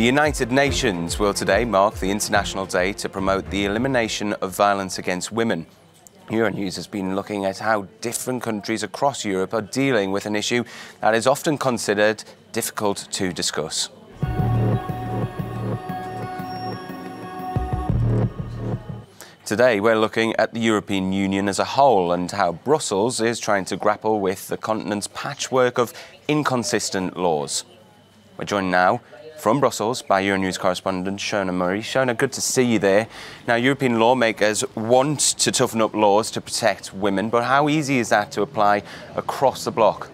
The United Nations will today mark the International Day to promote the elimination of violence against women. Euronews has been looking at how different countries across Europe are dealing with an issue that is often considered difficult to discuss. Today we're looking at the European Union as a whole and how Brussels is trying to grapple with the continent's patchwork of inconsistent laws. We're joined now from Brussels by Euronews correspondent Shona Murray. Shona, good to see you there. Now, European lawmakers want to toughen up laws to protect women, but how easy is that to apply across the bloc?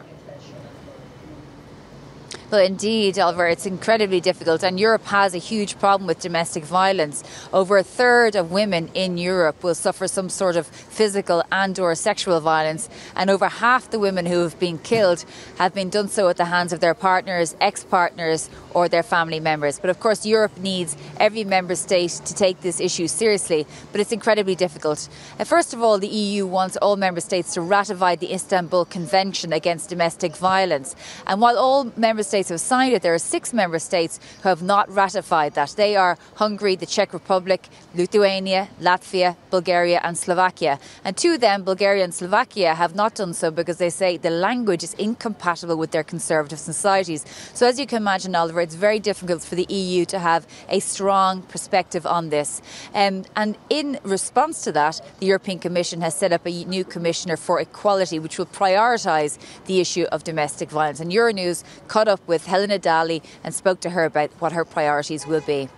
Well, indeed, Oliver, it's incredibly difficult, and Europe has a huge problem with domestic violence. Over a third of women in Europe will suffer some sort of physical and/or sexual violence, and over half the women who have been killed have been done so at the hands of their partners, ex-partners or their family members. But of course, Europe needs every member state to take this issue seriously, but it's incredibly difficult. First of all, the EU wants all member states to ratify the Istanbul Convention against domestic violence. And while all member states have signed it, there are 6 member states who have not ratified that. They are Hungary, the Czech Republic, Lithuania, Latvia, Bulgaria and Slovakia. And 2 of them, Bulgaria and Slovakia, have not done so because they say the language is incompatible with their conservative societies. So as you can imagine, Oliver, it's very difficult for the EU to have a strong perspective on this. And in response to that, the European Commission has set up a new Commissioner for Equality, which will prioritise the issue of domestic violence. And Euronews caught up with Helena Dalli and spoke to her about what her priorities will be.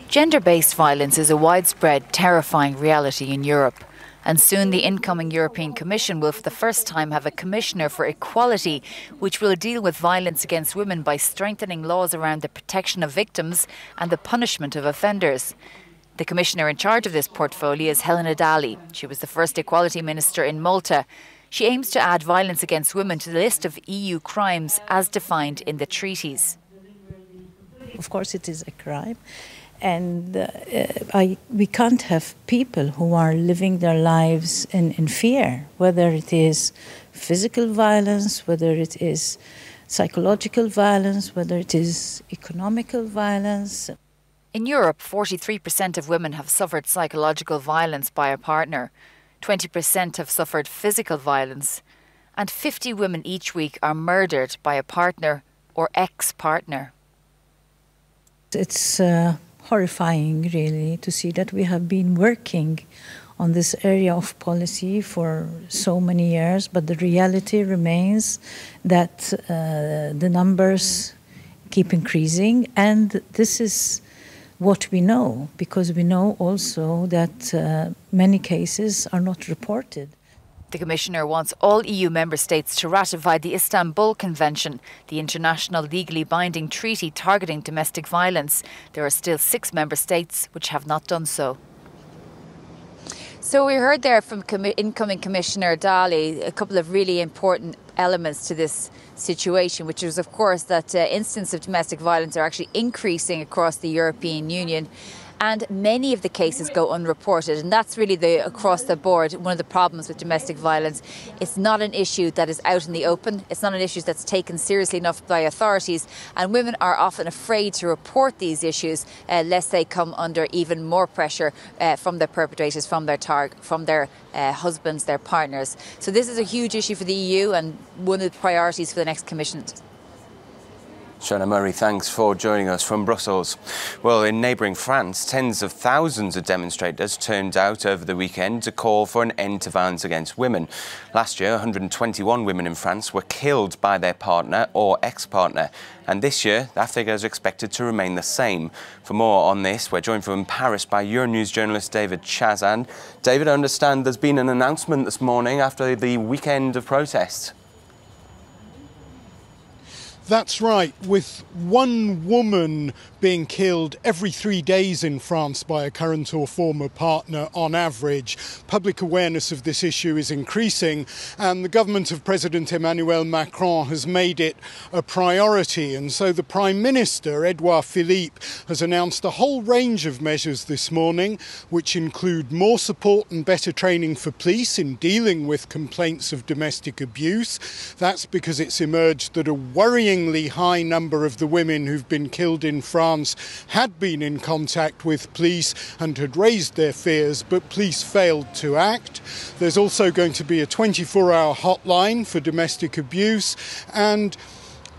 Gender-based violence is a widespread, terrifying reality in Europe. And soon the incoming European Commission will for the first time have a Commissioner for Equality, which will deal with violence against women by strengthening laws around the protection of victims and the punishment of offenders. The Commissioner in charge of this portfolio is Helena Dalli. She was the first Equality Minister in Malta. She aims to add violence against women to the list of EU crimes as defined in the treaties. Of course it is a crime, and we can't have people who are living their lives in fear, whether it is physical violence, whether it is psychological violence, whether it is economical violence. In Europe, 43% of women have suffered psychological violence by a partner. 20% have suffered physical violence, and 50 women each week are murdered by a partner or ex-partner. It's horrifying, really, to see that we have been working on this area of policy for so many years, but the reality remains that the numbers keep increasing, and this is what we know, because we know also that many cases are not reported. The Commissioner wants all EU member states to ratify the Istanbul Convention, the international legally binding treaty targeting domestic violence. There are still 6 member states which have not done so. So we heard there from incoming Commissioner Dalli a couple of really important elements to this situation, which is, of course, that instances of domestic violence are actually increasing across the European Union. And many of the cases go unreported. And that's really across the board, one of the problems with domestic violence. It's not an issue that is out in the open. It's not an issue that's taken seriously enough by authorities. And women are often afraid to report these issues lest they come under even more pressure from their perpetrators, from their husbands, their partners. So this is a huge issue for the EU and one of the priorities for the next Commission. Shona Murray, thanks for joining us from Brussels. Well, in neighbouring France, tens of thousands of demonstrators turned out over the weekend to call for an end to violence against women. Last year, 121 women in France were killed by their partner or ex-partner. And this year, that figure is expected to remain the same. For more on this, we're joined from Paris by Euronews journalist David Chazan. David, I understand there's been an announcement this morning after the weekend of protests. That's right, with one woman being killed every 3 days in France by a current or former partner on average. Public awareness of this issue is increasing, and the government of President Emmanuel Macron has made it a priority. And so the Prime Minister, Edouard Philippe, has announced a whole range of measures this morning, which include more support and better training for police in dealing with complaints of domestic abuse. That's because it's emerged that a worrying worryingly high number of the women who've been killed in France had been in contact with police and had raised their fears, but police failed to act. There's also going to be a 24-hour hotline for domestic abuse, and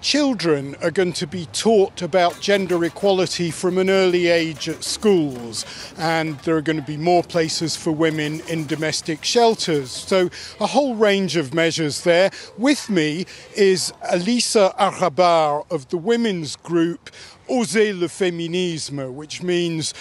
children are going to be taught about gender equality from an early age at schools, and there are going to be more places for women in domestic shelters. So a whole range of measures there. With me is Elisa Arabar of the women's group Oser le Féminisme, which means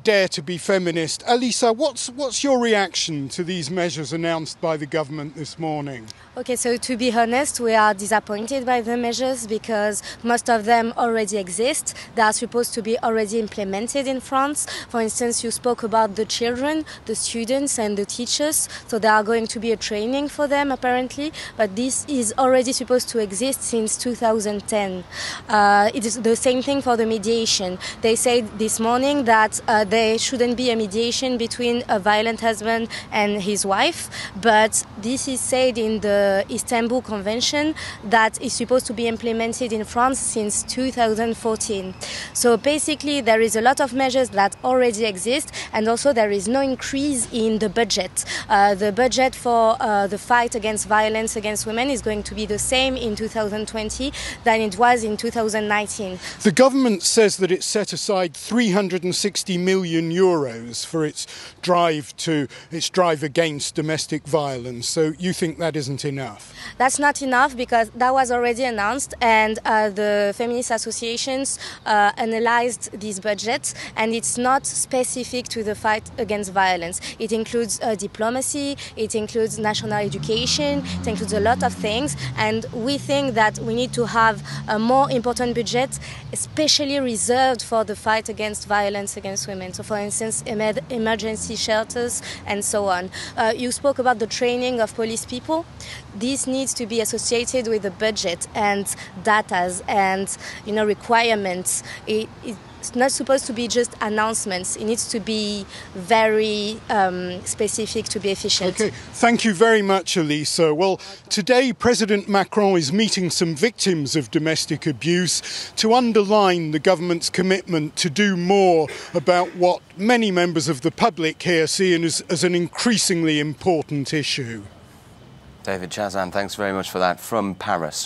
dare to be feminist. Elisa, what's your reaction to these measures announced by the government this morning? Okay, so to be honest, we are disappointed by the measures because most of them already exist. They are supposed to be already implemented in France. For instance, you spoke about the children, the students and the teachers. So there are going to be a training for them apparently, but this is already supposed to exist since 2010. It is the same thing for the mediation. They said this morning that there shouldn't be a mediation between a violent husband and his wife, but this is said in the Istanbul Convention that is supposed to be implemented in France since 2014. So basically there is a lot of measures that already exist, and also there is no increase in the budget. The budget for the fight against violence against women is going to be the same in 2020 than it was in 2019. The government says that it's set aside 360 million euros for its drive against domestic violence. So you think that isn't enough? That's not enough because that was already announced, and the feminist associations analyzed these budgets, and it's not specific to the fight against violence. It includes diplomacy, it includes national education, it includes a lot of things, and we think that we need to have a more important budget, especially reserved for the fight against violence against women. So for instance, emergency shelters and so on. You spoke about the training of police people. This needs to be associated with the budget and datas and requirements. It's not supposed to be just announcements. It needs to be very specific to be efficient. Okay, thank you very much, Elisa. Well, today President Macron is meeting some victims of domestic abuse to underline the government's commitment to do more about what many members of the public here see as an increasingly important issue. David Chazan, thanks very much for that from Paris.